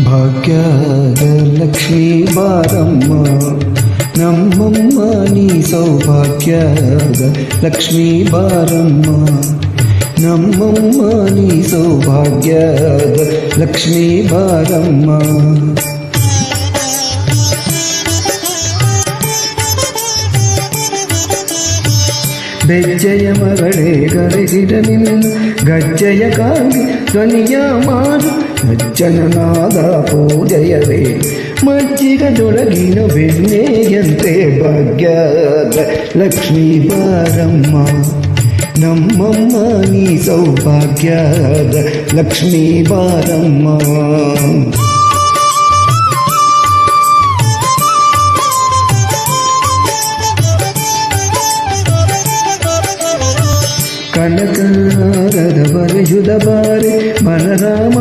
ಭಾಗ್ಯದ ಲಕ್ಷ್ಮೀ ಬಾರಮ್ಮ ನಮ್ಮಮ್ಮ ನೀ ಸೌಭಾಗ್ಯದ ಲಕ್ಷ್ಮೀ ಬಾರಮ್ಮ ನಮ್ಮಮ್ಮ ನೀ ಸೌಭಾಗ್ಯದ ಲಕ್ಷ್ಮೀ ಬಾರಮ್ಮ ಬೆಜ್ಜೆಯ ಮಗಳೇ ಗರೆಗಿಡ ನಿನ್ನ ಗಜ್ಜೆಯ ಕಾಗಿ ಧ್ವನಿಯ ಮಾಡು ಅಜ್ಜನನಾದ ಪೂಜೆಯವೇ ಮಜ್ಜಿಗದೊಳಗಿನ ಬೆಣ್ಣೆಯಂತೆ ಭಾಗ್ಯದ ಲಕ್ಷ್ಮೀ ಬಾರಮ್ಮ ನಮ್ಮಮ್ಮ ನೀ ಸೌಭಾಗ್ಯದ ಲಕ್ಷ್ಮೀ ಬಾರಮ್ಮ ಕನಕಾರದ ಬರೆಯುದ ಬಾರೆ ಮನರಾಮ